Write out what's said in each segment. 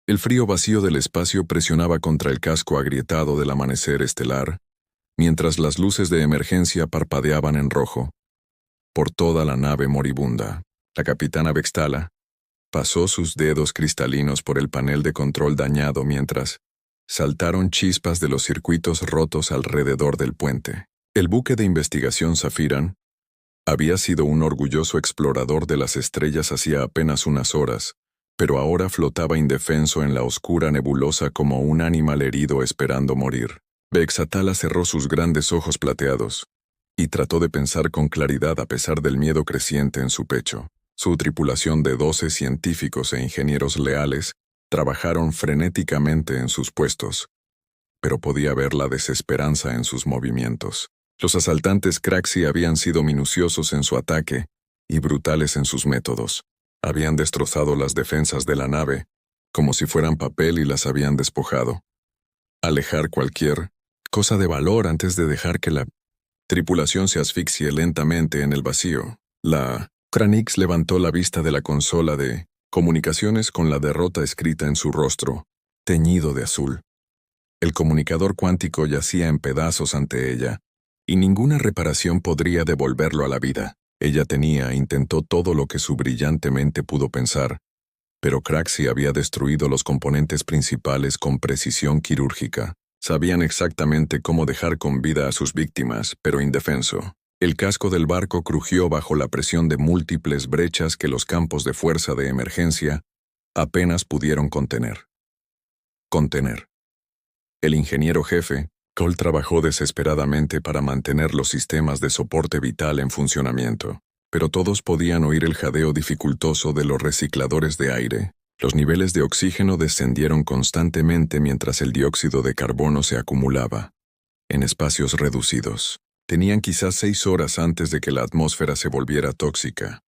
El frío vacío del espacio presionaba contra el casco agrietado del amanecer estelar, mientras las luces de emergencia parpadeaban en rojo. Por toda la nave moribunda, la capitana Vextala pasó sus dedos cristalinos por el panel de control dañado mientras saltaron chispas de los circuitos rotos alrededor del puente. El buque de investigación Safiran había sido un orgulloso explorador de las estrellas hacía apenas unas horas, pero ahora flotaba indefenso en la oscura nebulosa como un animal herido esperando morir. Vexatala cerró sus grandes ojos plateados y trató de pensar con claridad a pesar del miedo creciente en su pecho. Su tripulación de 12 científicos e ingenieros leales trabajaron frenéticamente en sus puestos, pero podía ver la desesperanza en sus movimientos. Los asaltantes Craxi habían sido minuciosos en su ataque y brutales en sus métodos. Habían destrozado las defensas de la nave, como si fueran papel y las habían despojado. Alejar cualquier cosa de valor antes de dejar que la tripulación se asfixie lentamente en el vacío. La Kranix levantó la vista de la consola de comunicaciones con la derrota escrita en su rostro, teñido de azul. El comunicador cuántico yacía en pedazos ante ella, y ninguna reparación podría devolverlo a la vida. Ella intentó todo lo que su brillante mente pudo pensar, pero Craxi había destruido los componentes principales con precisión quirúrgica. Sabían exactamente cómo dejar con vida a sus víctimas, pero indefenso. El casco del barco crujió bajo la presión de múltiples brechas que los campos de fuerza de emergencia apenas pudieron contener. El ingeniero jefe, Cole, trabajó desesperadamente para mantener los sistemas de soporte vital en funcionamiento, pero todos podían oír el jadeo dificultoso de los recicladores de aire. Los niveles de oxígeno descendieron constantemente mientras el dióxido de carbono se acumulaba en espacios reducidos. Tenían quizás 6 horas antes de que la atmósfera se volviera tóxica.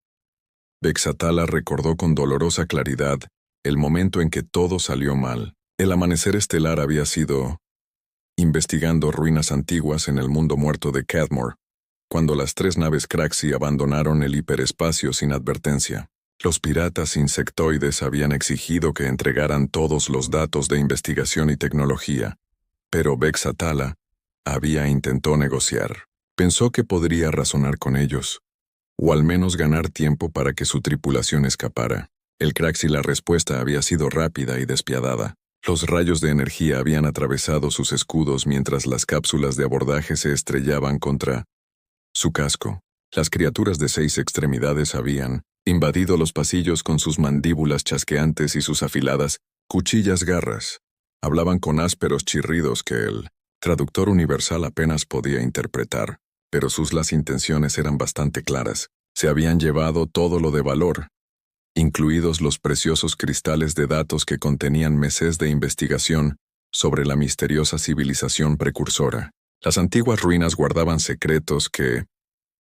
Vexatala recordó con dolorosa claridad el momento en que todo salió mal. El amanecer estelar había sido investigando ruinas antiguas en el mundo muerto de Cadmore, cuando las 3 naves Craxi abandonaron el hiperespacio sin advertencia. Los piratas insectoides habían exigido que entregaran todos los datos de investigación y tecnología, pero Vexatala intentó negociar. Pensó que podría razonar con ellos, o al menos ganar tiempo para que su tripulación escapara. El Craxi la respuesta había sido rápida y despiadada. Los rayos de energía habían atravesado sus escudos mientras las cápsulas de abordaje se estrellaban contra su casco. Las criaturas de 6 extremidades habían invadido los pasillos con sus mandíbulas chasqueantes y sus afiladas cuchillas garras. Hablaban con ásperos chirridos que el traductor universal apenas podía interpretar, pero las intenciones eran bastante claras. Se habían llevado todo lo de valor, incluidos los preciosos cristales de datos que contenían meses de investigación sobre la misteriosa civilización precursora. Las antiguas ruinas guardaban secretos que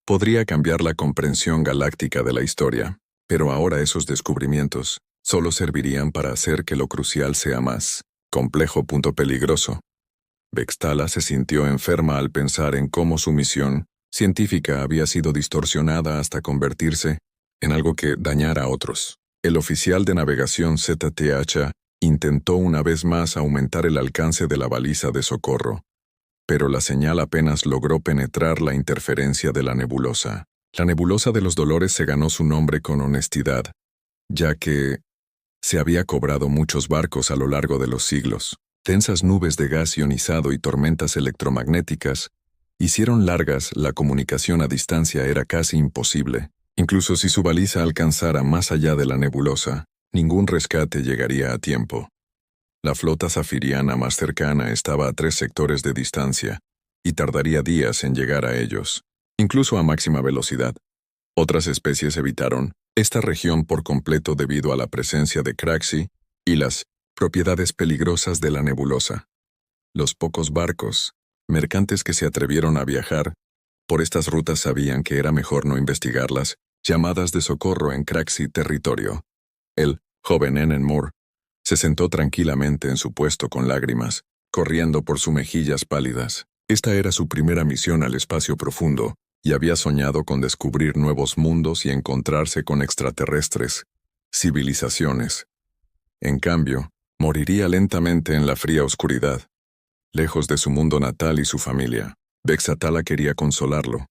podría cambiar la comprensión galáctica de la historia, pero ahora esos descubrimientos solo servirían para hacer que lo crucial sea más complejo. Peligroso. Vextala se sintió enferma al pensar en cómo su misión científica había sido distorsionada hasta convertirse en algo que dañara a otros. El oficial de navegación ZTH intentó una vez más aumentar el alcance de la baliza de socorro, pero la señal apenas logró penetrar la interferencia de la nebulosa. La nebulosa de los dolores se ganó su nombre con honestidad, ya que se había cobrado muchos barcos a lo largo de los siglos. Densas nubes de gas ionizado y tormentas electromagnéticas hicieron largas la comunicación a distancia era casi imposible. Incluso si su baliza alcanzara más allá de la nebulosa, ningún rescate llegaría a tiempo. La flota zafiriana más cercana estaba a 3 sectores de distancia, y tardaría días en llegar a ellos, incluso a máxima velocidad. Otras especies evitaron esta región por completo debido a la presencia de Craxi y las propiedades peligrosas de la nebulosa. Los pocos barcos mercantes que se atrevieron a viajar por estas rutas sabían que era mejor no investigarlas. Llamadas de socorro en Craxi territorio. El joven Enenmore se sentó tranquilamente en su puesto con lágrimas corriendo por sus mejillas pálidas. Esta era su primera misión al espacio profundo, y había soñado con descubrir nuevos mundos y encontrarse con extraterrestres, civilizaciones. En cambio, Moriría lentamente en la fría oscuridad, lejos de su mundo natal y su familia. Bexatala quería consolarlo,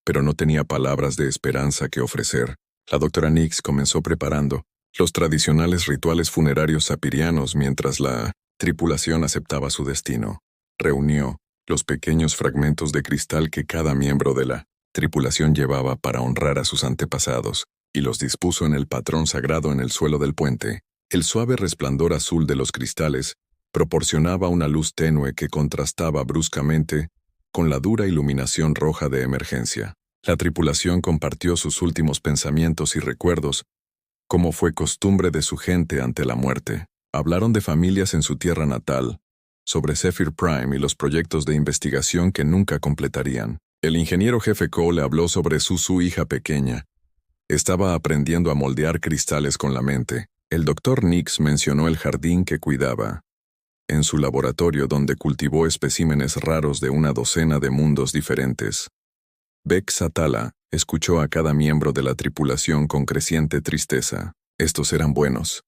pero no tenía palabras de esperanza que ofrecer. La doctora Nix comenzó preparando los tradicionales rituales funerarios sapirianos mientras la tripulación aceptaba su destino. Reunió los pequeños fragmentos de cristal que cada miembro de la tripulación llevaba para honrar a sus antepasados, y los dispuso en el patrón sagrado en el suelo del puente. El suave resplandor azul de los cristales proporcionaba una luz tenue que contrastaba bruscamente con la dura iluminación roja de emergencia. La tripulación compartió sus últimos pensamientos y recuerdos, como fue costumbre de su gente ante la muerte. Hablaron de familias en su tierra natal, sobre Zephyr Prime y los proyectos de investigación que nunca completarían. El ingeniero jefe Cole habló sobre su hija pequeña. Estaba aprendiendo a moldear cristales con la mente. El doctor Nix mencionó el jardín que cuidaba, en su laboratorio donde cultivó especímenes raros de una docena de mundos diferentes. Bexatala escuchó a cada miembro de la tripulación con creciente tristeza. Estos eran buenos.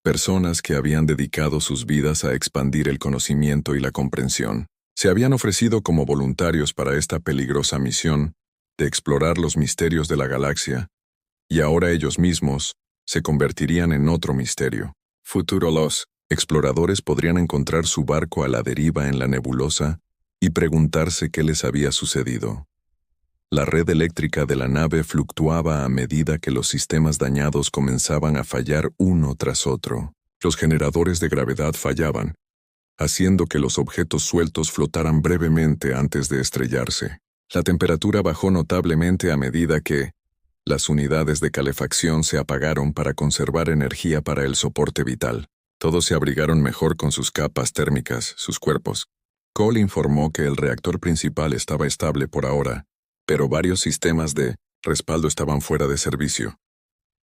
Personas que habían dedicado sus vidas a expandir el conocimiento y la comprensión. Se habían ofrecido como voluntarios para esta peligrosa misión de explorar los misterios de la galaxia, y ahora ellos mismos se convertirían en otro misterio. Futuro los exploradores podrían encontrar su barco a la deriva en la nebulosa y preguntarse qué les había sucedido. La red eléctrica de la nave fluctuaba a medida que los sistemas dañados comenzaban a fallar uno tras otro. Los generadores de gravedad fallaban, haciendo que los objetos sueltos flotaran brevemente antes de estrellarse. La temperatura bajó notablemente a medida que las unidades de calefacción se apagaron para conservar energía para el soporte vital. Todos se abrigaron mejor con sus capas térmicas, sus cuerpos. Cole informó que el reactor principal estaba estable por ahora, pero varios sistemas de respaldo estaban fuera de servicio.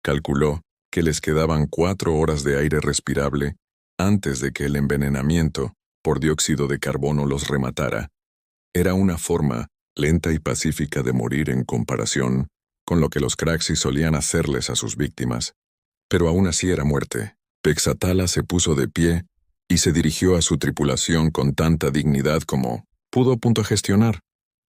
Calculó que les quedaban 4 horas de aire respirable antes de que el envenenamiento por dióxido de carbono los rematara. Era una forma lenta y pacífica de morir en comparación con lo que los Craxi solían hacerles a sus víctimas. Pero aún así era muerte. Bexatala se puso de pie y se dirigió a su tripulación con tanta dignidad como pudo gestionar.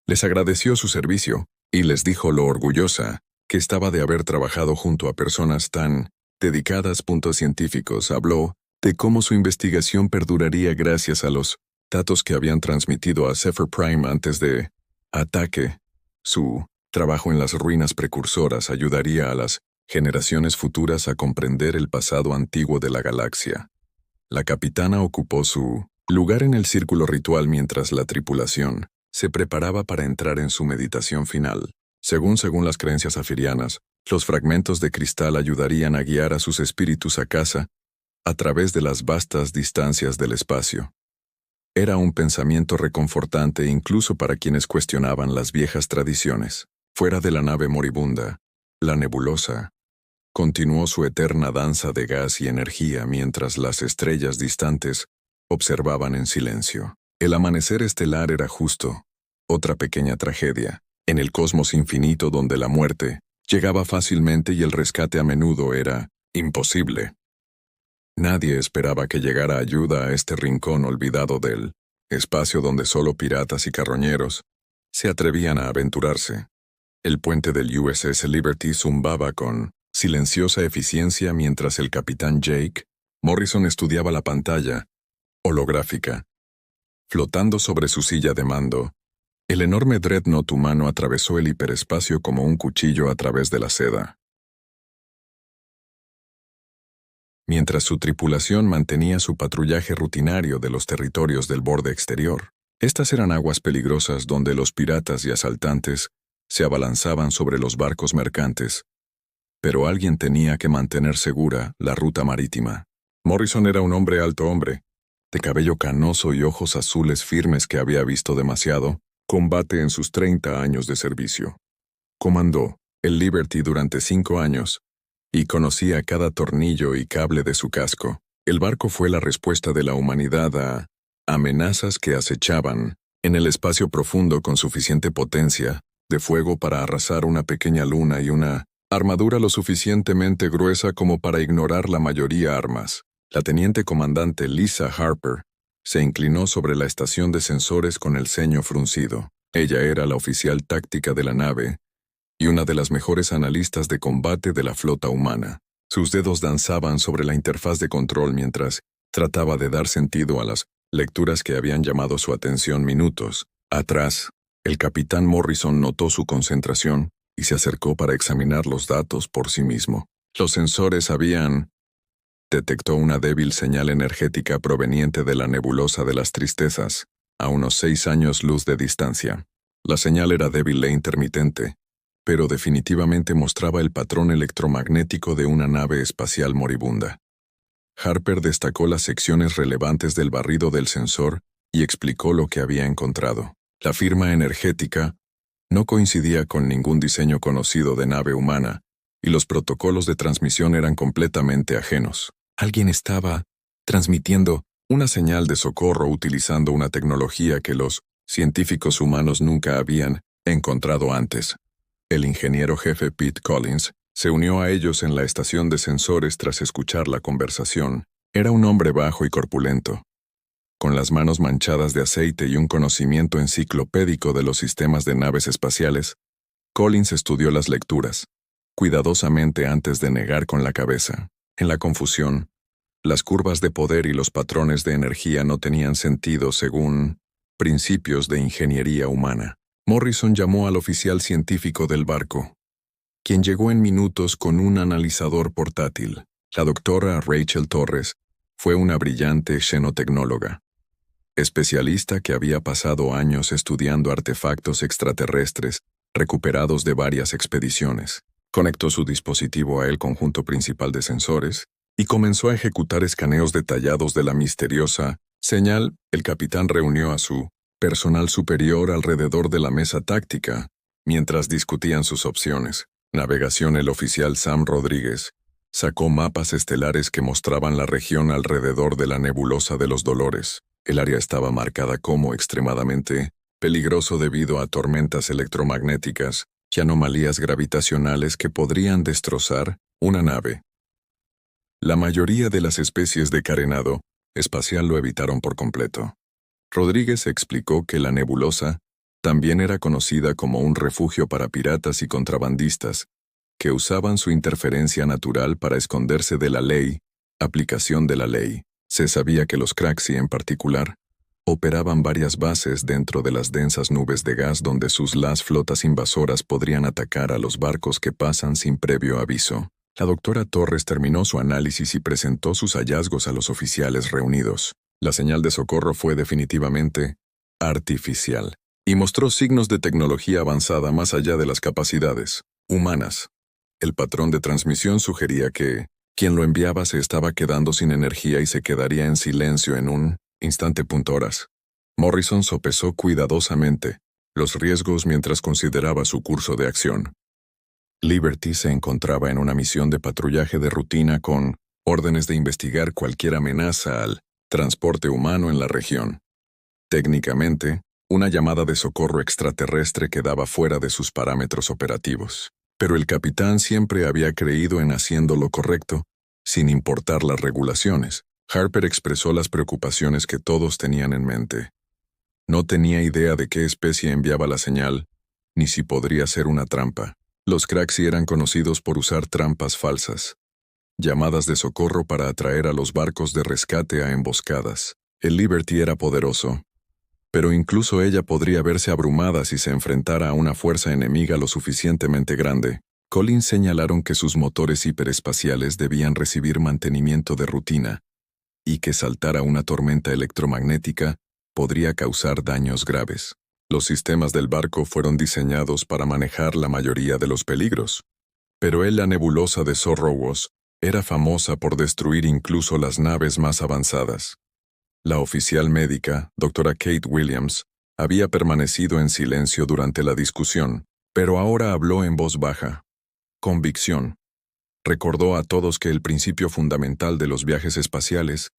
Les agradeció su servicio y les dijo lo orgullosa que estaba de haber trabajado junto a personas tan dedicadas. Científicos. Habló de cómo su investigación perduraría gracias a los datos que habían transmitido a Zephyr Prime antes de ataque. Su trabajo en las ruinas precursoras ayudaría a las generaciones futuras a comprender el pasado antiguo de la galaxia. La capitana ocupó su lugar en el círculo ritual mientras la tripulación se preparaba para entrar en su meditación final. Según las creencias afirianas, los fragmentos de cristal ayudarían a guiar a sus espíritus a casa a través de las vastas distancias del espacio. Era un pensamiento reconfortante incluso para quienes cuestionaban las viejas tradiciones. Fuera de la nave moribunda, la nebulosa continuó su eterna danza de gas y energía mientras las estrellas distantes observaban en silencio. El amanecer estelar era justo, otra pequeña tragedia, en el cosmos infinito donde la muerte llegaba fácilmente y el rescate a menudo era imposible. Nadie esperaba que llegara ayuda a este rincón olvidado del espacio donde solo piratas y carroñeros se atrevían a aventurarse. El puente del USS Liberty zumbaba con silenciosa eficiencia mientras el capitán Jake Morrison estudiaba la pantalla holográfica. Flotando sobre su silla de mando, el enorme dreadnought humano atravesó el hiperespacio como un cuchillo a través de la seda. Mientras su tripulación mantenía su patrullaje rutinario de los territorios del borde exterior. Estas eran aguas peligrosas donde los piratas y asaltantes se abalanzaban sobre los barcos mercantes. Pero alguien tenía que mantener segura la ruta marítima. Morrison era un alto hombre, de cabello canoso y ojos azules firmes que había visto demasiado combate en sus 30 años de servicio. Comandó el Liberty durante 5 años y conocía cada tornillo y cable de su casco. El barco fue la respuesta de la humanidad a amenazas que acechaban en el espacio profundo con suficiente potencia de fuego para arrasar una pequeña luna y una armadura lo suficientemente gruesa como para ignorar la mayoría armas. La teniente comandante Lisa Harper se inclinó sobre la estación de sensores con el ceño fruncido. Ella era la oficial táctica de la nave y una de las mejores analistas de combate de la flota humana. Sus dedos danzaban sobre la interfaz de control mientras trataba de dar sentido a las lecturas que habían llamado su atención minutos atrás. El capitán Morrison notó su concentración y se acercó para examinar los datos por sí mismo. Los sensores detectó una débil señal energética proveniente de la nebulosa de las tristezas, a unos 6 años luz de distancia. La señal era débil e intermitente, pero definitivamente mostraba el patrón electromagnético de una nave espacial moribunda. Harper destacó las secciones relevantes del barrido del sensor y explicó lo que había encontrado. La firma energética no coincidía con ningún diseño conocido de nave humana, y los protocolos de transmisión eran completamente ajenos. Alguien estaba transmitiendo una señal de socorro utilizando una tecnología que los científicos humanos nunca habían encontrado antes. El ingeniero jefe Pete Collins se unió a ellos en la estación de sensores tras escuchar la conversación. Era un hombre bajo y corpulento, con las manos manchadas de aceite y un conocimiento enciclopédico de los sistemas de naves espaciales. Collins estudió las lecturas cuidadosamente antes de negar con la cabeza. En la confusión, las curvas de poder y los patrones de energía no tenían sentido según principios de ingeniería humana. Morrison llamó al oficial científico del barco, quien llegó en minutos con un analizador portátil. La doctora Rachel Torres fue una brillante xenotecnóloga, especialista que había pasado años estudiando artefactos extraterrestres recuperados de varias expediciones. Conectó su dispositivo a el conjunto principal de sensores y comenzó a ejecutar escaneos detallados de la misteriosa señal. El capitán reunió a su personal superior alrededor de la mesa táctica mientras discutían sus opciones. Navegación. El oficial Sam Rodríguez sacó mapas estelares que mostraban la región alrededor de la nebulosa de los Dolores. El área estaba marcada como extremadamente peligroso debido a tormentas electromagnéticas y anomalías gravitacionales que podrían destrozar una nave. La mayoría de las especies de carenado espacial lo evitaron por completo. Rodríguez explicó que la nebulosa también era conocida como un refugio para piratas y contrabandistas, que usaban su interferencia natural para esconderse de la ley. Aplicación de la ley. Se sabía que los Craxi en particular operaban varias bases dentro de las densas nubes de gas donde las flotas invasoras podrían atacar a los barcos que pasan sin previo aviso. La doctora Torres terminó su análisis y presentó sus hallazgos a los oficiales reunidos. La señal de socorro fue definitivamente artificial y mostró signos de tecnología avanzada más allá de las capacidades humanas. El patrón de transmisión sugería que quien lo enviaba se estaba quedando sin energía y se quedaría en silencio en un instante. Horas. Morrison sopesó cuidadosamente los riesgos mientras consideraba su curso de acción. Liberty se encontraba en una misión de patrullaje de rutina con órdenes de investigar cualquier amenaza al transporte humano en la región. Técnicamente, una llamada de socorro extraterrestre quedaba fuera de sus parámetros operativos. Pero el capitán siempre había creído en haciendo lo correcto, sin importar las regulaciones. Harper expresó las preocupaciones que todos tenían en mente. No tenía idea de qué especie enviaba la señal, ni si podría ser una trampa. Los Craxi eran conocidos por usar trampas falsas, llamadas de socorro para atraer a los barcos de rescate a emboscadas. El Liberty era poderoso, pero incluso ella podría verse abrumada si se enfrentara a una fuerza enemiga lo suficientemente grande. Collins señalaron que sus motores hiperespaciales debían recibir mantenimiento de rutina, y que saltar a una tormenta electromagnética podría causar daños graves. Los sistemas del barco fueron diseñados para manejar la mayoría de los peligros, pero la nebulosa de Zorrowos era famosa por destruir incluso las naves más avanzadas. La oficial médica, doctora Kate Williams, había permanecido en silencio durante la discusión, pero ahora habló en voz baja. Convicción. Recordó a todos que el principio fundamental de los viajes espaciales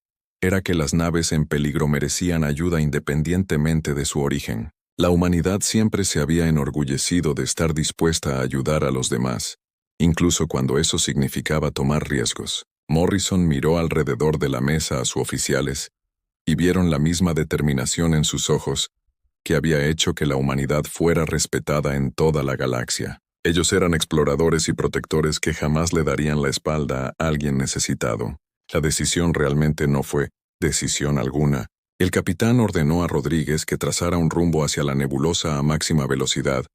era que las naves en peligro merecían ayuda independientemente de su origen. La humanidad siempre se había enorgullecido de estar dispuesta a ayudar a los demás, incluso cuando eso significaba tomar riesgos. Morrison miró alrededor de la mesa a sus oficiales y vieron la misma determinación en sus ojos que había hecho que la humanidad fuera respetada en toda la galaxia. Ellos eran exploradores y protectores que jamás le darían la espalda a alguien necesitado. La decisión realmente no fue decisión alguna. El capitán ordenó a Rodríguez que trazara un rumbo hacia la nebulosa a máxima velocidad,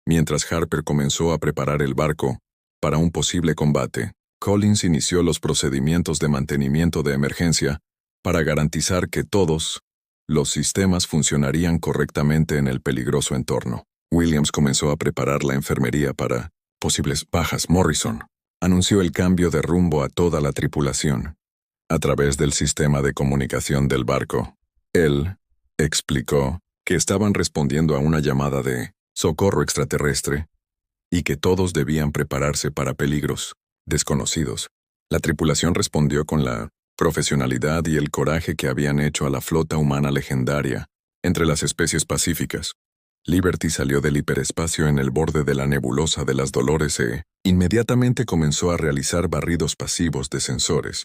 mientras Harper comenzó a preparar el barco para un posible combate. Collins inició los procedimientos de mantenimiento de emergencia para garantizar que todos los sistemas funcionarían correctamente en el peligroso entorno. Williams comenzó a preparar la enfermería para posibles bajas. Morrison anunció el cambio de rumbo a toda la tripulación a través del sistema de comunicación del barco. Él explicó que estaban respondiendo a una llamada de socorro extraterrestre y que todos debían prepararse para peligros desconocidos. La tripulación respondió con la profesionalidad y el coraje que habían hecho a la flota humana legendaria entre las especies pacíficas. Liberty salió del hiperespacio en el borde de la nebulosa de las Dolores e inmediatamente comenzó a realizar barridos pasivos de sensores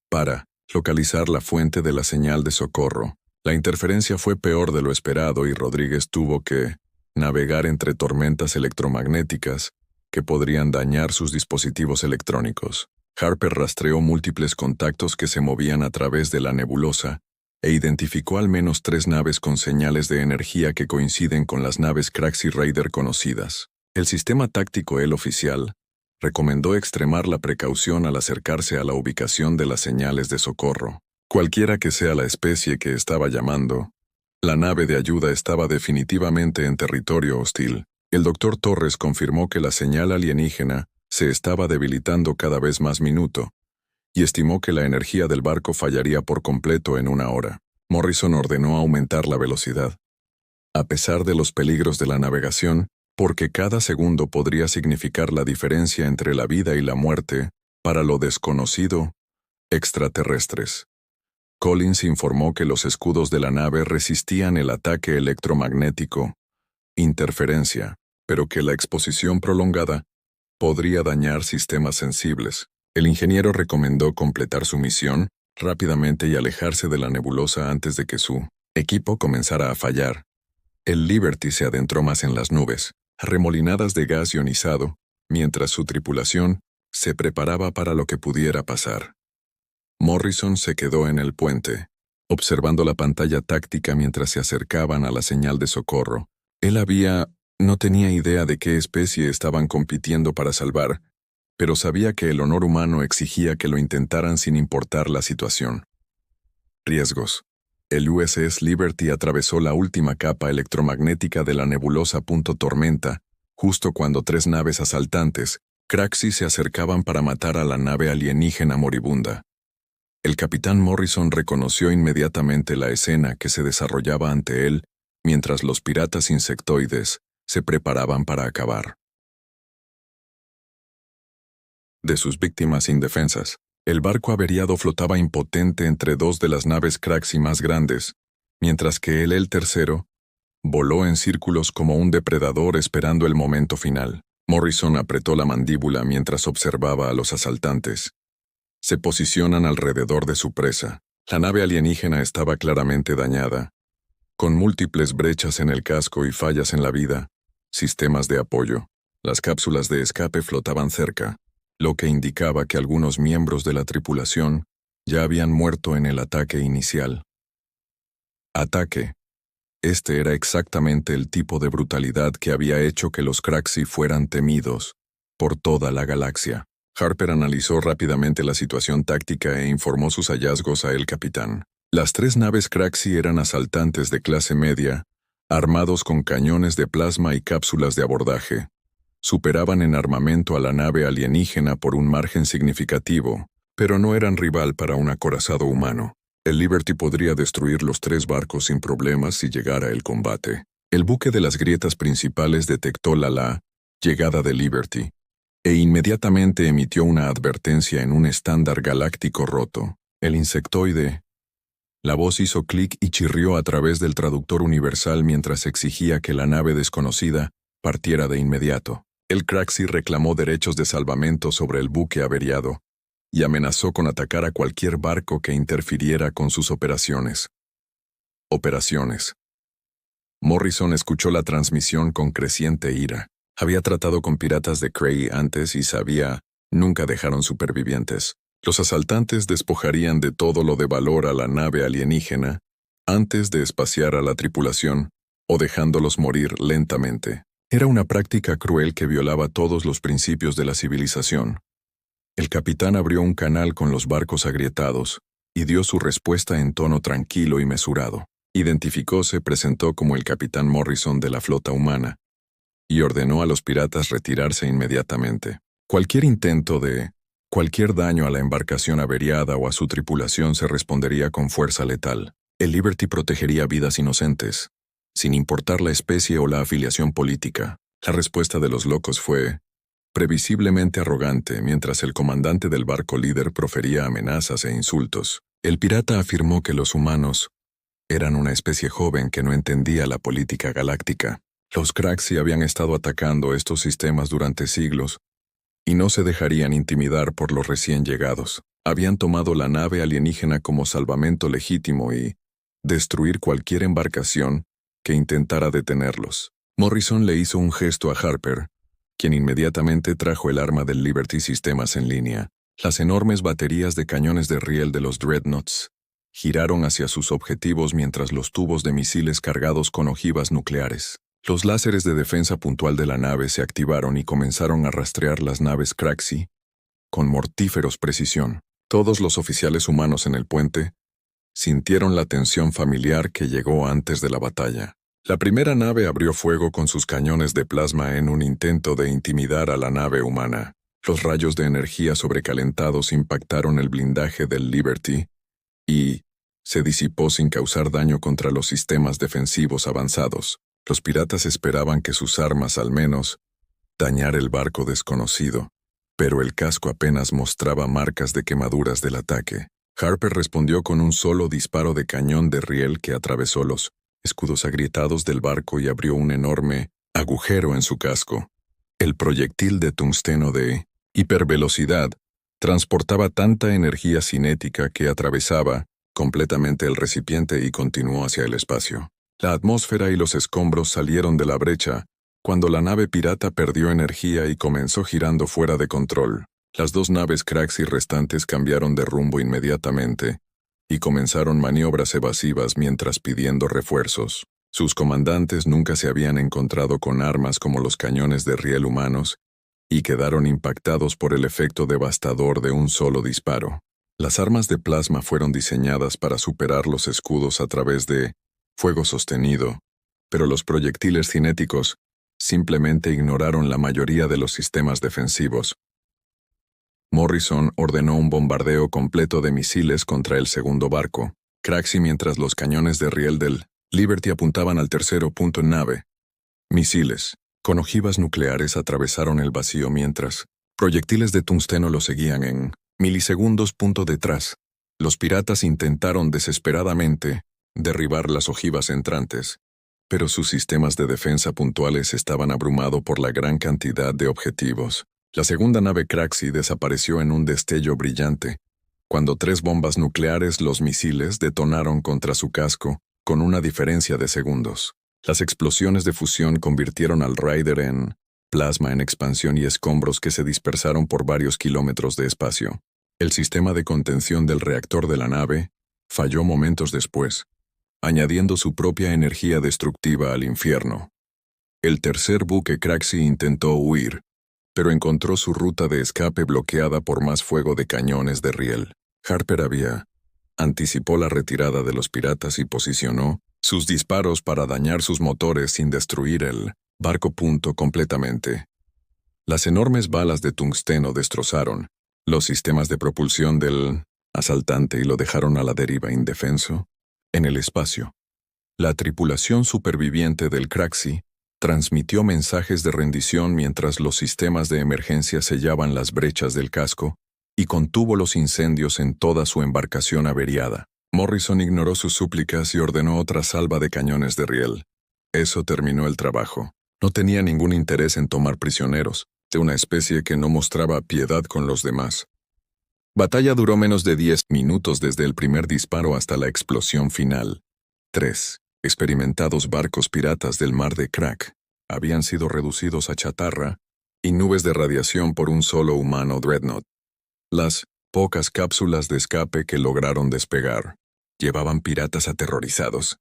para localizar la fuente de la señal de socorro. La interferencia fue peor de lo esperado y Rodríguez tuvo que navegar entre tormentas electromagnéticas que podrían dañar sus dispositivos electrónicos. Harper rastreó múltiples contactos que se movían a través de la nebulosa e identificó al menos 3 naves con señales de energía que coinciden con las naves Craxi Raider conocidas. El sistema táctico El Oficial recomendó extremar la precaución al acercarse a la ubicación de las señales de socorro. Cualquiera que sea la especie que estaba llamando, la nave de ayuda estaba definitivamente en territorio hostil. El Dr. Torres confirmó que la señal alienígena se estaba debilitando cada vez más minuto, y estimó que la energía del barco fallaría por completo en 1 hora. Morrison ordenó aumentar la velocidad, a pesar de los peligros de la navegación, porque cada segundo podría significar la diferencia entre la vida y la muerte para lo desconocido extraterrestres. Collins informó que los escudos de la nave resistían el ataque electromagnético, interferencia, pero que la exposición prolongada podría dañar sistemas sensibles. El ingeniero recomendó completar su misión rápidamente y alejarse de la nebulosa antes de que su equipo comenzara a fallar. El Liberty se adentró más en las nubes, arremolinadas de gas ionizado, mientras su tripulación se preparaba para lo que pudiera pasar. Morrison se quedó en el puente, observando la pantalla táctica mientras se acercaban a la señal de socorro. Él no tenía idea de qué especie estaban compitiendo para salvar, pero sabía que el honor humano exigía que lo intentaran sin importar la situación. Riesgos. El USS Liberty atravesó la última capa electromagnética de la nebulosa Tormenta, justo cuando 3 naves asaltantes, Craxi, se acercaban para matar a la nave alienígena moribunda. El capitán Morrison reconoció inmediatamente la escena que se desarrollaba ante él mientras los piratas insectoides se preparaban para acabar de sus víctimas indefensas. El barco averiado flotaba impotente entre 2 de las naves Craxi más grandes, mientras que el tercero voló en círculos como un depredador esperando el momento final. Morrison apretó la mandíbula mientras observaba a los asaltantes. Se posicionan alrededor de su presa. La nave alienígena estaba claramente dañada, con múltiples brechas en el casco y fallas en la vida. Sistemas de apoyo. Las cápsulas de escape flotaban cerca, lo que indicaba que algunos miembros de la tripulación ya habían muerto en el ataque inicial. Ataque. Este era exactamente el tipo de brutalidad que había hecho que los Craxi fueran temidos por toda la galaxia. Harper analizó rápidamente la situación táctica e informó sus hallazgos a el capitán. Las 3 naves Craxi eran asaltantes de clase media, armados con cañones de plasma y cápsulas de abordaje. Superaban en armamento a la nave alienígena por un margen significativo, pero no eran rival para un acorazado humano. El Liberty podría destruir los 3 barcos sin problemas si llegara el combate. El buque de las grietas principales detectó la llegada de Liberty, e inmediatamente emitió una advertencia en un estándar galáctico roto. El insectoide. La voz hizo clic y chirrió a través del traductor universal mientras exigía que la nave desconocida partiera de inmediato. El Craxi reclamó derechos de salvamento sobre el buque averiado, y amenazó con atacar a cualquier barco que interfiriera con sus operaciones. Operaciones. Morrison escuchó la transmisión con creciente ira. Había tratado con piratas de Cray antes y sabía, nunca dejaron supervivientes. Los asaltantes despojarían de todo lo de valor a la nave alienígena antes de espaciar a la tripulación o dejándolos morir lentamente. Era una práctica cruel que violaba todos los principios de la civilización. El capitán abrió un canal con los barcos agrietados y dio su respuesta en tono tranquilo y mesurado. Identificó, se presentó como el capitán Morrison de la flota humana y ordenó a los piratas retirarse inmediatamente. Cualquier daño a la embarcación averiada o a su tripulación se respondería con fuerza letal. El Liberty protegería vidas inocentes, sin importar la especie o la afiliación política. La respuesta de los locos fue previsiblemente arrogante, mientras el comandante del barco líder profería amenazas e insultos. El pirata afirmó que los humanos eran una especie joven que no entendía la política galáctica. Los Craxi habían estado atacando estos sistemas durante siglos y no se dejarían intimidar por los recién llegados. Habían tomado la nave alienígena como salvamento legítimo y destruir cualquier embarcación que intentara detenerlos. Morrison le hizo un gesto a Harper, quien inmediatamente trajo el arma del Liberty Sistemas en línea. Las enormes baterías de cañones de riel de los Dreadnoughts giraron hacia sus objetivos mientras los tubos de misiles cargados con ojivas nucleares. Los láseres de defensa puntual de la nave se activaron y comenzaron a rastrear las naves Craxi con mortíferos precisión. Todos los oficiales humanos en el puente sintieron la tensión familiar que llegó antes de la batalla. La primera nave abrió fuego con sus cañones de plasma en un intento de intimidar a la nave humana. Los rayos de energía sobrecalentados impactaron el blindaje del Liberty y se disipó sin causar daño contra los sistemas defensivos avanzados. Los piratas esperaban que sus armas al menos dañar el barco desconocido, pero el casco apenas mostraba marcas de quemaduras del ataque. Harper respondió con un solo disparo de cañón de riel que atravesó los escudos agrietados del barco y abrió un enorme agujero en su casco. El proyectil de tungsteno de hipervelocidad transportaba tanta energía cinética que atravesaba completamente el recipiente y continuó hacia el espacio. La atmósfera y los escombros salieron de la brecha cuando la nave pirata perdió energía y comenzó girando fuera de control. Las dos naves Craxi restantes cambiaron de rumbo inmediatamente y comenzaron maniobras evasivas mientras pidiendo refuerzos. Sus comandantes nunca se habían encontrado con armas como los cañones de riel humanos y quedaron impactados por el efecto devastador de un solo disparo. Las armas de plasma fueron diseñadas para superar los escudos a través de fuego sostenido, pero los proyectiles cinéticos simplemente ignoraron la mayoría de los sistemas defensivos. Morrison ordenó un bombardeo completo de misiles contra el segundo barco Craxi mientras los cañones de riel del Liberty apuntaban al tercero punto en nave. Misiles con ojivas nucleares atravesaron el vacío mientras proyectiles de tungsteno lo seguían en milisegundos punto detrás. Los piratas intentaron desesperadamente derribar las ojivas entrantes, pero sus sistemas de defensa puntuales estaban abrumados por la gran cantidad de objetivos. La segunda nave Craxi desapareció en un destello brillante, cuando 3 bombas nucleares, los misiles, detonaron contra su casco, con una diferencia de segundos. Las explosiones de fusión convirtieron al Raider en plasma en expansión y escombros que se dispersaron por varios kilómetros de espacio. El sistema de contención del reactor de la nave falló momentos después, añadiendo su propia energía destructiva al infierno. El tercer buque Craxi intentó huir, pero encontró su ruta de escape bloqueada por más fuego de cañones de riel. Harper anticipó la retirada de los piratas y posicionó sus disparos para dañar sus motores sin destruir el barco completamente. Las enormes balas de tungsteno destrozaron los sistemas de propulsión del asaltante y lo dejaron a la deriva indefenso en el espacio. La tripulación superviviente del Craxi transmitió mensajes de rendición mientras los sistemas de emergencia sellaban las brechas del casco y contuvo los incendios en toda su embarcación averiada. Morrison ignoró sus súplicas y ordenó otra salva de cañones de riel. Eso terminó el trabajo. No tenía ningún interés en tomar prisioneros, de una especie que no mostraba piedad con los demás. Batalla duró menos de 10 minutos desde el primer disparo hasta la explosión final. 3. Experimentados barcos piratas del mar de Crack habían sido reducidos a chatarra y nubes de radiación por un solo humano dreadnought. Las pocas cápsulas de escape que lograron despegar llevaban piratas aterrorizados,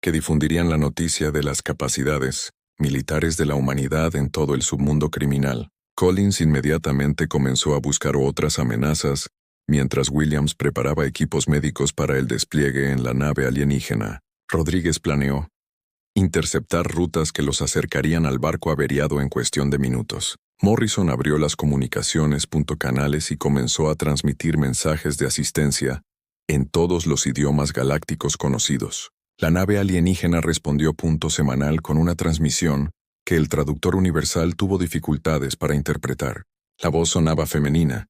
que difundirían la noticia de las capacidades militares de la humanidad en todo el submundo criminal. Collins inmediatamente comenzó a buscar otras amenazas, mientras Williams preparaba equipos médicos para el despliegue en la nave alienígena. Rodríguez planeó interceptar rutas que los acercarían al barco averiado en cuestión de minutos. Morrison abrió las comunicaciones canales y comenzó a transmitir mensajes de asistencia en todos los idiomas galácticos conocidos. La nave alienígena respondió semanal con una transmisión que el traductor universal tuvo dificultades para interpretar. La voz sonaba femenina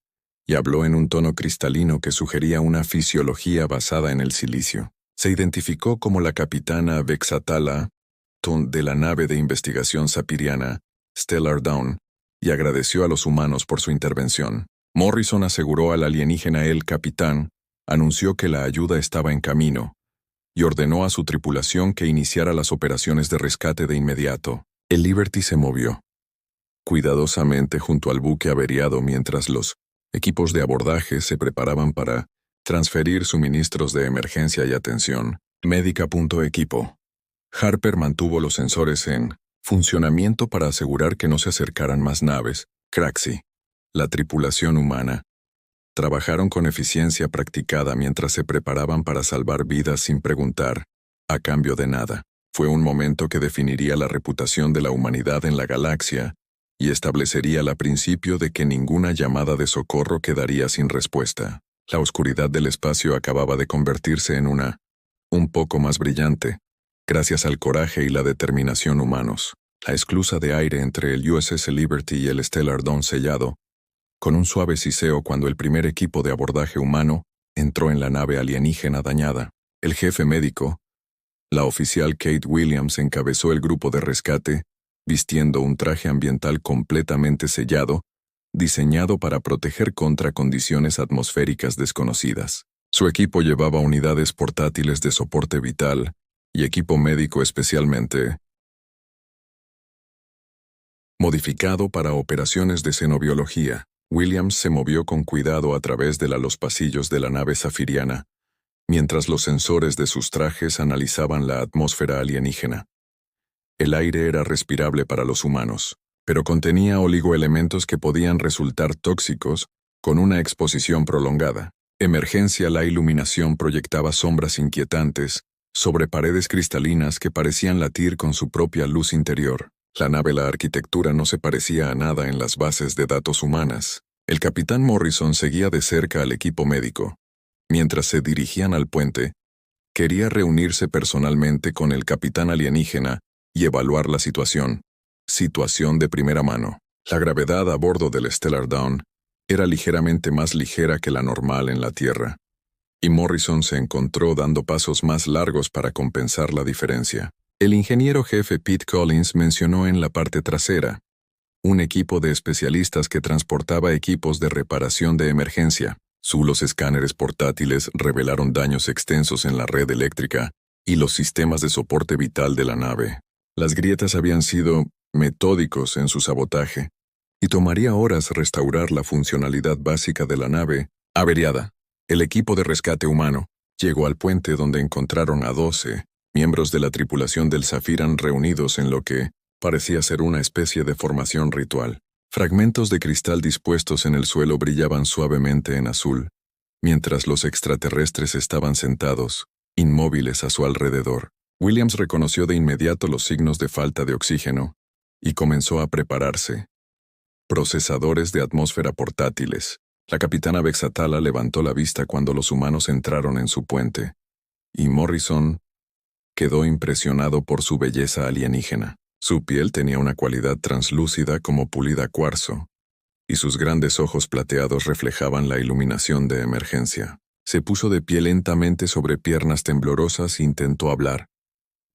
y habló en un tono cristalino que sugería una fisiología basada en el silicio. Se identificó como la capitana Vexatala de la nave de investigación sapiriana Stellar Dawn y agradeció a los humanos por su intervención. Morrison aseguró al alienígena el capitán, anunció que la ayuda estaba en camino y ordenó a su tripulación que iniciara las operaciones de rescate de inmediato. El Liberty se movió cuidadosamente junto al buque averiado mientras los equipos de abordaje se preparaban para transferir suministros de emergencia y atención médica. Equipo. Harper mantuvo los sensores en funcionamiento para asegurar que no se acercaran más naves. Craxi, la tripulación humana, trabajaron con eficiencia practicada mientras se preparaban para salvar vidas sin preguntar, a cambio de nada. Fue un momento que definiría la reputación de la humanidad en la galaxia y establecería el principio de que ninguna llamada de socorro quedaría sin respuesta. La oscuridad del espacio acababa de convertirse en un poco más brillante, gracias al coraje y la determinación humanos. La esclusa de aire entre el USS Liberty y el Stellar Dawn sellado, con un suave siseo cuando el primer equipo de abordaje humano entró en la nave alienígena dañada. El jefe médico, la oficial Kate Williams, encabezó el grupo de rescate, vistiendo un traje ambiental completamente sellado, diseñado para proteger contra condiciones atmosféricas desconocidas. Su equipo llevaba unidades portátiles de soporte vital y equipo médico especialmente modificado para operaciones de xenobiología. Williams se movió con cuidado a través de los pasillos de la nave safiriana, mientras los sensores de sus trajes analizaban la atmósfera alienígena. El aire era respirable para los humanos, pero contenía oligoelementos que podían resultar tóxicos con una exposición prolongada. Emergencia. La iluminación proyectaba sombras inquietantes sobre paredes cristalinas que parecían latir con su propia luz interior. La arquitectura no se parecía a nada en las bases de datos humanas. El capitán Morrison seguía de cerca al equipo médico. Mientras se dirigían al puente, quería reunirse personalmente con el capitán alienígena y evaluar la situación. Situación de primera mano. La gravedad a bordo del Stellar Dawn era ligeramente más ligera que la normal en la Tierra, y Morrison se encontró dando pasos más largos para compensar la diferencia. El ingeniero jefe Pete Collins mencionó en la parte trasera un equipo de especialistas que transportaba equipos de reparación de emergencia. Los escáneres portátiles revelaron daños extensos en la red eléctrica y los sistemas de soporte vital de la nave. Las grietas habían sido metódicos en su sabotaje, y tomaría horas restaurar la funcionalidad básica de la nave averiada. El equipo de rescate humano llegó al puente donde encontraron a 12 miembros de la tripulación del Safiran reunidos en lo que parecía ser una especie de formación ritual. Fragmentos de cristal dispuestos en el suelo brillaban suavemente en azul, mientras los extraterrestres estaban sentados, inmóviles a su alrededor. Williams reconoció de inmediato los signos de falta de oxígeno y comenzó a prepararse. Procesadores de atmósfera portátiles. La capitana Vexatala levantó la vista cuando los humanos entraron en su puente, y Morrison quedó impresionado por su belleza alienígena. Su piel tenía una cualidad translúcida como pulida cuarzo, y sus grandes ojos plateados reflejaban la iluminación de emergencia. Se puso de pie lentamente sobre piernas temblorosas e intentó hablar,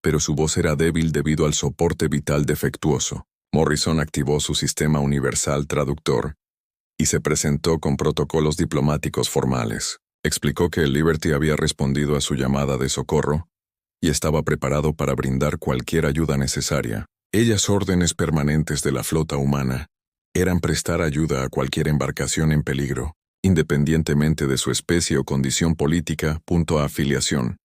pero su voz era débil debido al soporte vital defectuoso. Morrison activó su sistema universal traductor y se presentó con protocolos diplomáticos formales. Explicó que el Liberty había respondido a su llamada de socorro y estaba preparado para brindar cualquier ayuda necesaria. Ellas órdenes permanentes de la flota humana eran prestar ayuda a cualquier embarcación en peligro, independientemente de su especie o condición política. Afiliación.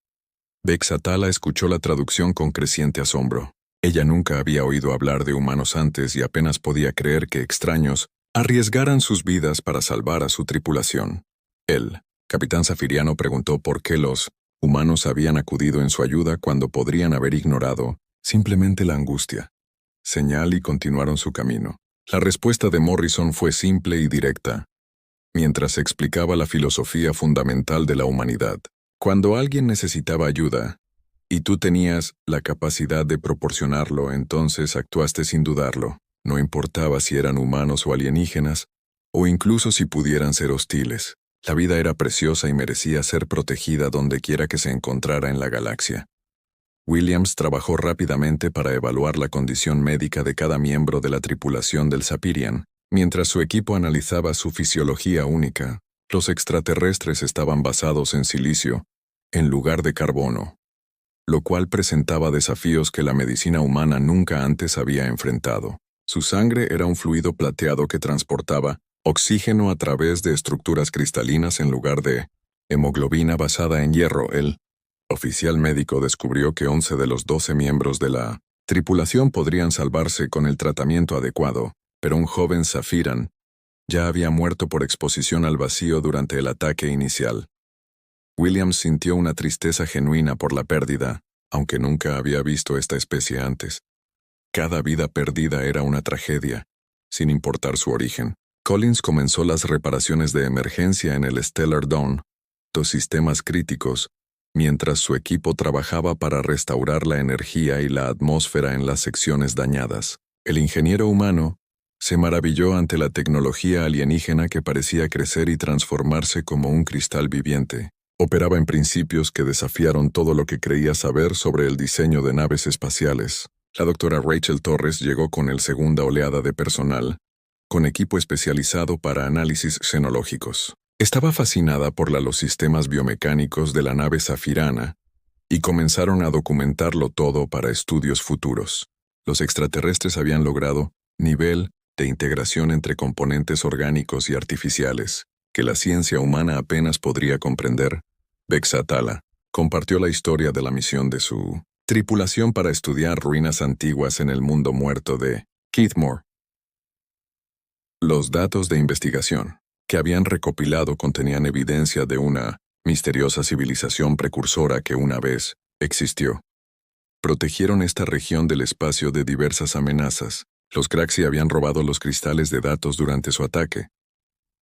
Bexatala escuchó la traducción con creciente asombro. Ella nunca había oído hablar de humanos antes y apenas podía creer que extraños arriesgaran sus vidas para salvar a su tripulación. El capitán Zafiriano preguntó por qué los humanos habían acudido en su ayuda cuando podrían haber ignorado simplemente la angustia. Señal y continuaron su camino. La respuesta de Morrison fue simple y directa, mientras explicaba la filosofía fundamental de la humanidad. Cuando alguien necesitaba ayuda, y tú tenías la capacidad de proporcionarlo, entonces actuaste sin dudarlo. No importaba si eran humanos o alienígenas, o incluso si pudieran ser hostiles. La vida era preciosa y merecía ser protegida donde quiera que se encontrara en la galaxia. Williams trabajó rápidamente para evaluar la condición médica de cada miembro de la tripulación del Sapirian. Mientras su equipo analizaba su fisiología única, los extraterrestres estaban basados en silicio, en lugar de carbono, lo cual presentaba desafíos que la medicina humana nunca antes había enfrentado. Su sangre era un fluido plateado que transportaba oxígeno a través de estructuras cristalinas en lugar de hemoglobina basada en hierro. El oficial médico descubrió que 11 de los 12 miembros de la tripulación podrían salvarse con el tratamiento adecuado, pero un joven Safiran ya había muerto por exposición al vacío durante el ataque inicial. Williams sintió una tristeza genuina por la pérdida, aunque nunca había visto esta especie antes. Cada vida perdida era una tragedia, sin importar su origen. Collins comenzó las reparaciones de emergencia en el Stellar Dawn, dos sistemas críticos, mientras su equipo trabajaba para restaurar la energía y la atmósfera en las secciones dañadas. El ingeniero humano se maravilló ante la tecnología alienígena que parecía crecer y transformarse como un cristal viviente. Operaba en principios que desafiaron todo lo que creía saber sobre el diseño de naves espaciales. La doctora Rachel Torres llegó con el segunda oleada de personal, con equipo especializado para análisis xenológicos. Estaba fascinada por los sistemas biomecánicos de la nave Zafirana y comenzaron a documentarlo todo para estudios futuros. Los extraterrestres habían logrado nivel de integración entre componentes orgánicos y artificiales que la ciencia humana apenas podría comprender. Bexatala compartió la historia de la misión de su tripulación para estudiar ruinas antiguas en el mundo muerto de Keithmore. Los datos de investigación que habían recopilado contenían evidencia de una misteriosa civilización precursora que una vez existió. Protegieron esta región del espacio de diversas amenazas. Los Craxi habían robado los cristales de datos durante su ataque,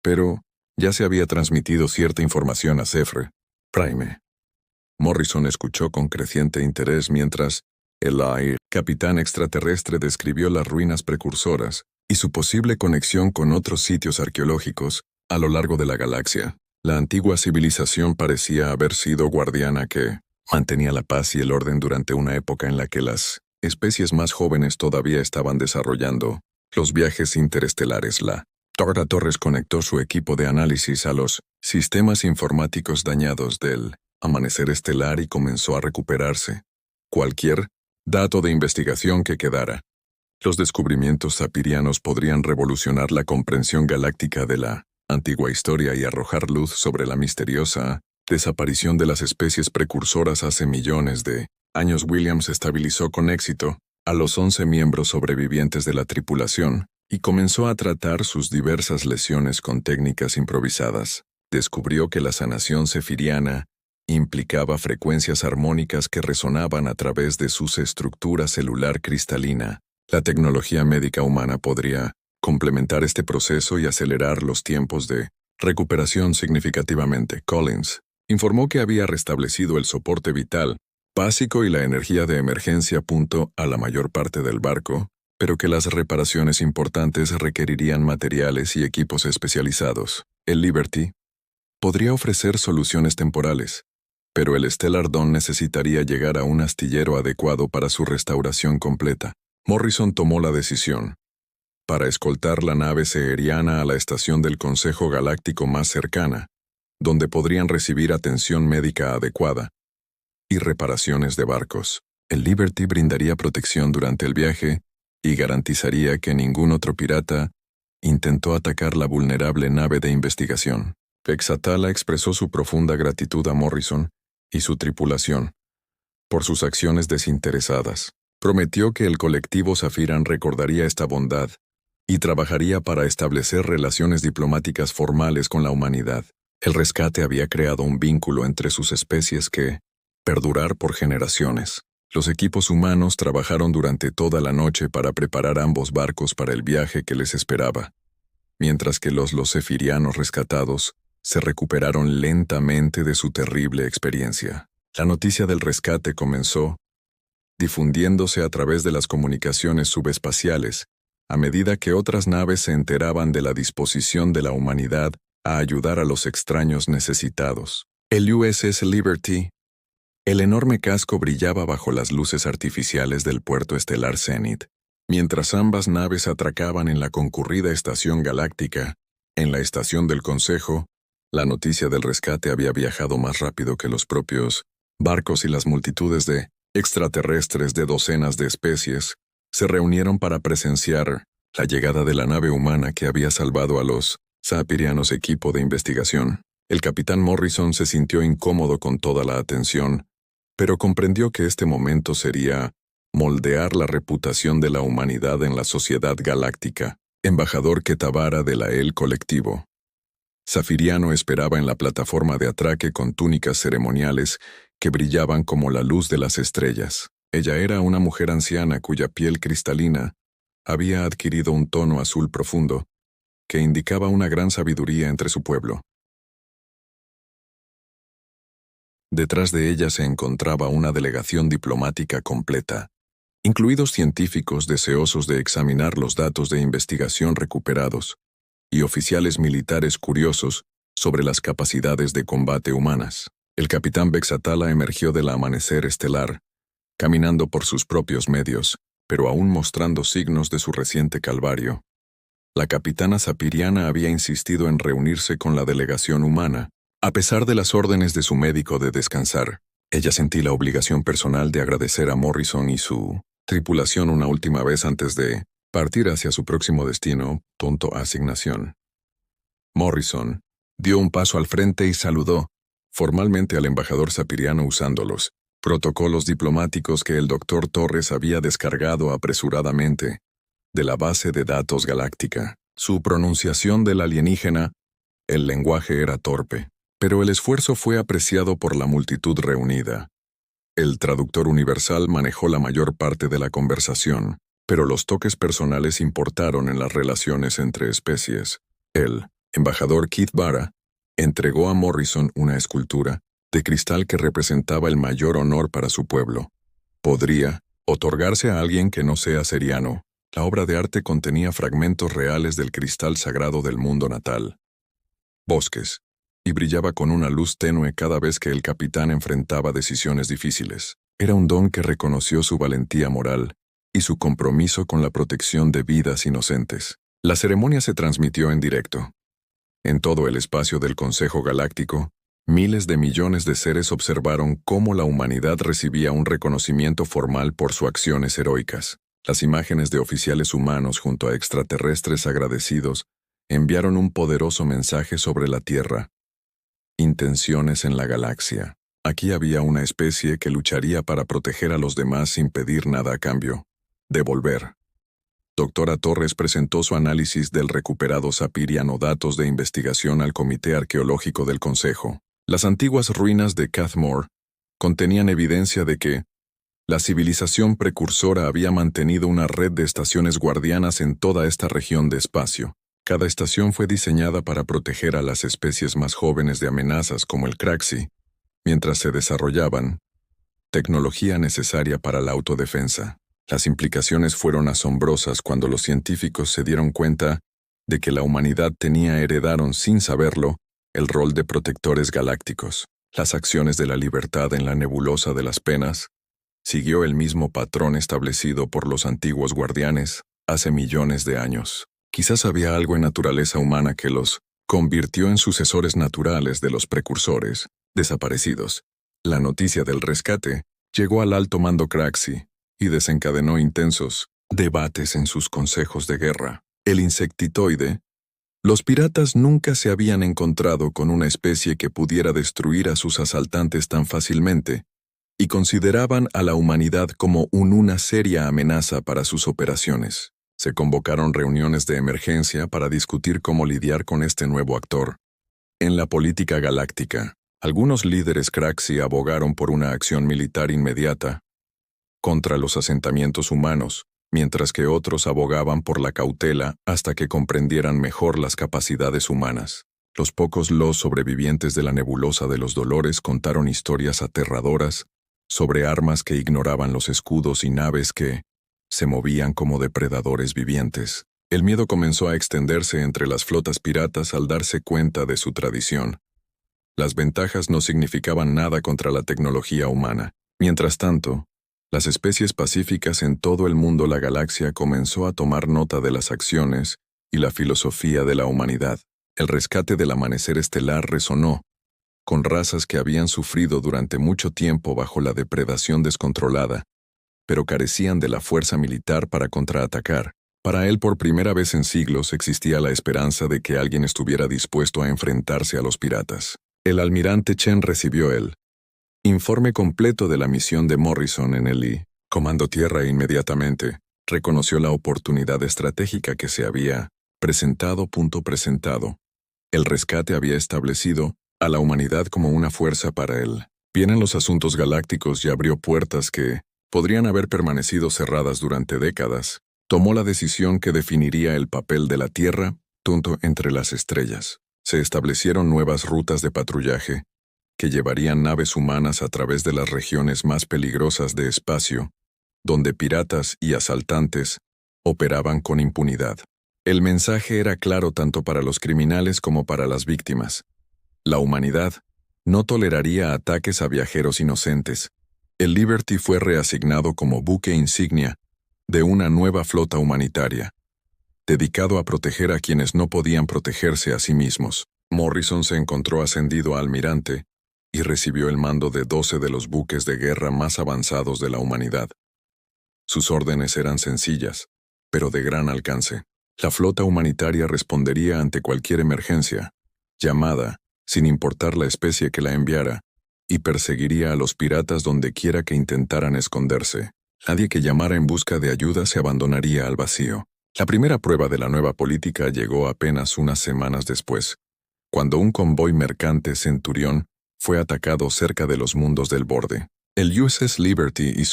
pero ya se había transmitido cierta información a Zephyr Prime. Morrison escuchó con creciente interés mientras el capitán extraterrestre describió las ruinas precursoras y su posible conexión con otros sitios arqueológicos a lo largo de la galaxia. La antigua civilización parecía haber sido guardiana que mantenía la paz y el orden durante una época en la que las especies más jóvenes todavía estaban desarrollando los viajes interestelares. La doctora Torres conectó su equipo de análisis a los sistemas informáticos dañados del amanecer estelar y comenzó a recuperarse cualquier dato de investigación que quedara. Los descubrimientos zapirianos podrían revolucionar la comprensión galáctica de la antigua historia y arrojar luz sobre la misteriosa desaparición de las especies precursoras hace millones de años. Williams estabilizó con éxito a los 11 miembros sobrevivientes de la tripulación y comenzó a tratar sus diversas lesiones con técnicas improvisadas. Descubrió que la sanación zefiriana implicaba frecuencias armónicas que resonaban a través de su estructura celular cristalina. La tecnología médica humana podría complementar este proceso y acelerar los tiempos de recuperación significativamente. Collins informó que había restablecido el soporte vital básico y la energía de emergencia a la mayor parte del barco, pero que las reparaciones importantes requerirían materiales y equipos especializados. El Liberty podría ofrecer soluciones temporales, pero el Stellar Dawn necesitaría llegar a un astillero adecuado para su restauración completa. Morrison tomó la decisión. para escoltar la nave seheriana a la estación del Consejo Galáctico más cercana, donde podrían recibir atención médica adecuada y reparaciones de barcos. El Liberty brindaría protección durante el viaje y garantizaría que ningún otro pirata intentó atacar la vulnerable nave de investigación. Vexatala expresó su profunda gratitud a Morrison y su tripulación por sus acciones desinteresadas. Prometió que el colectivo Safiran recordaría esta bondad y trabajaría para establecer relaciones diplomáticas formales con la humanidad. El rescate había creado un vínculo entre sus especies que perdurar por generaciones. Los equipos humanos trabajaron durante toda la noche para preparar ambos barcos para el viaje que les esperaba, mientras que los sefirianos rescatados se recuperaron lentamente de su terrible experiencia. La noticia del rescate comenzó difundiéndose a través de las comunicaciones subespaciales, a medida que otras naves se enteraban de la disposición de la humanidad a ayudar a los extraños necesitados. El USS Liberty. El enorme casco brillaba bajo las luces artificiales del puerto estelar Zenith, mientras ambas naves atracaban en la concurrida estación galáctica. En la estación del Consejo, la noticia del rescate había viajado más rápido que los propios barcos y las multitudes de extraterrestres de docenas de especies se reunieron para presenciar la llegada de la nave humana que había salvado a los sapirianos equipo de investigación. El capitán Morrison se sintió incómodo con toda la atención, pero comprendió que este momento sería moldear la reputación de la humanidad en la sociedad galáctica. Embajador Ketavara de la El Colectivo. Safiriano esperaba en la plataforma de atraque con túnicas ceremoniales que brillaban como la luz de las estrellas. Ella era una mujer anciana cuya piel cristalina había adquirido un tono azul profundo, que indicaba una gran sabiduría entre su pueblo. Detrás de ella se encontraba una delegación diplomática completa, incluidos científicos deseosos de examinar los datos de investigación recuperados, y oficiales militares curiosos sobre las capacidades de combate humanas. El capitán Vexatala emergió del amanecer estelar, caminando por sus propios medios, pero aún mostrando signos de su reciente calvario. La capitana sapiriana había insistido en reunirse con la delegación humana, a pesar de las órdenes de su médico de descansar. Ella sentía la obligación personal de agradecer a Morrison y su tripulación una última vez antes de partir hacia su próximo destino, asignación. Morrison dio un paso al frente y saludó formalmente al embajador sapiriano usando los protocolos diplomáticos que el Dr. Torres había descargado apresuradamente de la base de datos galáctica. Su pronunciación del alienígena, el lenguaje era torpe, pero el esfuerzo fue apreciado por la multitud reunida. El traductor universal manejó la mayor parte de la conversación, pero los toques personales importaron en las relaciones entre especies. El embajador Keith Vara entregó a Morrison una escultura de cristal que representaba el mayor honor para su pueblo. Podría otorgarse a alguien que no sea seriano. La obra de arte contenía fragmentos reales del cristal sagrado del mundo natal. Bosques, y brillaba con una luz tenue cada vez que el capitán enfrentaba decisiones difíciles. Era un don que reconoció su valentía moral y su compromiso con la protección de vidas inocentes. La ceremonia se transmitió en directo. En todo el espacio del Consejo Galáctico, miles de millones de seres observaron cómo la humanidad recibía un reconocimiento formal por sus acciones heroicas. Las imágenes de oficiales humanos junto a extraterrestres agradecidos enviaron un poderoso mensaje sobre la Tierra. Intenciones en la galaxia. Aquí había una especie que lucharía para proteger a los demás sin pedir nada a cambio. Devolver. Doctora Torres presentó su análisis del recuperado sapiriano datos de investigación al Comité Arqueológico del Consejo. Las antiguas ruinas de Cathmore contenían evidencia de que la civilización precursora había mantenido una red de estaciones guardianas en toda esta región de espacio. Cada estación fue diseñada para proteger a las especies más jóvenes de amenazas como el Craxi, mientras se desarrollaban tecnología necesaria para la autodefensa. Las implicaciones fueron asombrosas cuando los científicos se dieron cuenta de que la humanidad heredaron sin saberlo el rol de protectores galácticos. Las acciones de la libertad en la nebulosa de las penas siguió el mismo patrón establecido por los antiguos guardianes. hace millones de años. Quizás había algo en naturaleza humana que los convirtió en sucesores naturales de los precursores desaparecidos. La noticia del rescate llegó al alto mando Craxi y desencadenó intensos debates en sus consejos de guerra. El insectitoide. Los piratas nunca se habían encontrado con una especie que pudiera destruir a sus asaltantes tan fácilmente, y consideraban a la humanidad como una seria amenaza para sus operaciones. Se convocaron reuniones de emergencia para discutir cómo lidiar con este nuevo actor. En la política galáctica, algunos líderes Craxi abogaron por una acción militar inmediata contra los asentamientos humanos, mientras que otros abogaban por la cautela hasta que comprendieran mejor las capacidades humanas. Los pocos sobrevivientes de la nebulosa de los dolores contaron historias aterradoras sobre armas que ignoraban los escudos y naves que se movían como depredadores vivientes. El miedo comenzó a extenderse entre las flotas piratas al darse cuenta de su tradición. Las ventajas no significaban nada contra la tecnología humana. Mientras tanto, las especies pacíficas en todo el mundo, la galaxia, comenzó a tomar nota de las acciones y la filosofía de la humanidad. El rescate del amanecer estelar resonó con razas que habían sufrido durante mucho tiempo bajo la depredación descontrolada, pero carecían de la fuerza militar para contraatacar. Para él, por primera vez en siglos, existía la esperanza de que alguien estuviera dispuesto a enfrentarse a los piratas. El almirante Chen recibió el informe completo de la misión de Morrison en el Comando Tierra inmediatamente. Reconoció la oportunidad estratégica que se había presentado. El rescate había establecido a la humanidad como una fuerza para él bien en los asuntos galácticos y abrió puertas que podrían haber permanecido cerradas durante décadas. Tomó la decisión que definiría el papel de la Tierra, entre las estrellas. Se establecieron nuevas rutas de patrullaje que llevarían naves humanas a través de las regiones más peligrosas de espacio, donde piratas y asaltantes operaban con impunidad. El mensaje era claro tanto para los criminales como para las víctimas. La humanidad no toleraría ataques a viajeros inocentes. El Liberty fue reasignado como buque insignia de una nueva flota humanitaria, dedicado a proteger a quienes no podían protegerse a sí mismos. Morrison se encontró ascendido a almirante y recibió el mando de 12 de los buques de guerra más avanzados de la humanidad. Sus órdenes eran sencillas, pero de gran alcance. La flota humanitaria respondería ante cualquier emergencia, llamada, sin importar la especie que la enviara, y perseguiría a los piratas donde quiera que intentaran esconderse. Nadie que llamara en busca de ayuda se abandonaría al vacío. La primera prueba de la nueva política llegó apenas unas semanas después, cuando un convoy mercante Centurión fue atacado cerca de los mundos del borde. El USS Liberty y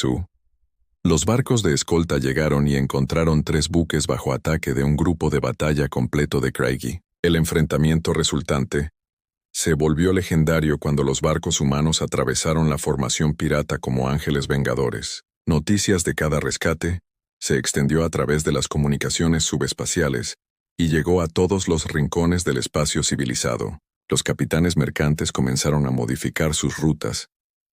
los barcos de escolta llegaron y encontraron 3 buques bajo ataque de un grupo de batalla completo de Craigie. El enfrentamiento resultante se volvió legendario cuando los barcos humanos atravesaron la formación pirata como ángeles vengadores. Noticias de cada rescate se extendió a través de las comunicaciones subespaciales y llegó a todos los rincones del espacio civilizado. Los capitanes mercantes comenzaron a modificar sus rutas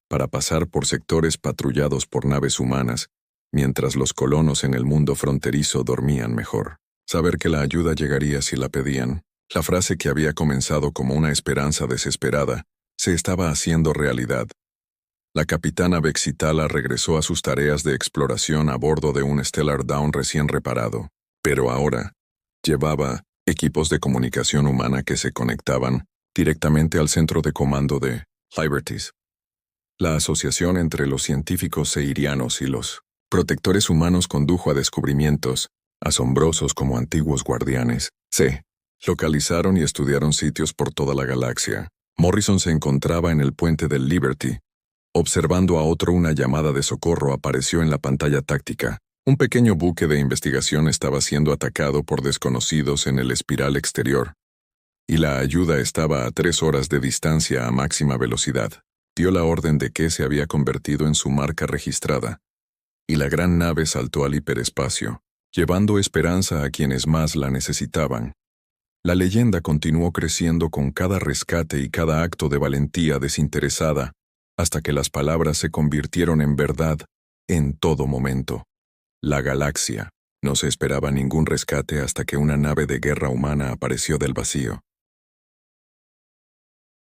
para pasar por sectores patrullados por naves humanas, mientras los colonos en el mundo fronterizo dormían mejor. Saber que la ayuda llegaría si la pedían. La frase que había comenzado como una esperanza desesperada se estaba haciendo realidad. La capitana Vexitala regresó a sus tareas de exploración a bordo de un Stellar Dawn recién reparado, pero ahora llevaba equipos de comunicación humana que se conectaban directamente al centro de comando de Liberties. La asociación entre los científicos seirianos y los protectores humanos condujo a descubrimientos asombrosos como antiguos guardianes. Se localizaron y estudiaron sitios por toda la galaxia. Morrison se encontraba en el puente del Liberty. Observando a otro, una llamada de socorro apareció en la pantalla táctica. Un pequeño buque de investigación estaba siendo atacado por desconocidos en el espiral exterior, y la ayuda estaba a 3 horas de distancia a máxima velocidad. Dio la orden de que se había convertido en su marca registrada, y la gran nave saltó al hiperespacio, llevando esperanza a quienes más la necesitaban. La leyenda continuó creciendo con cada rescate y cada acto de valentía desinteresada, hasta que las palabras se convirtieron en verdad en todo momento. La galaxia No se esperaba ningún rescate hasta que una nave de guerra humana apareció del vacío.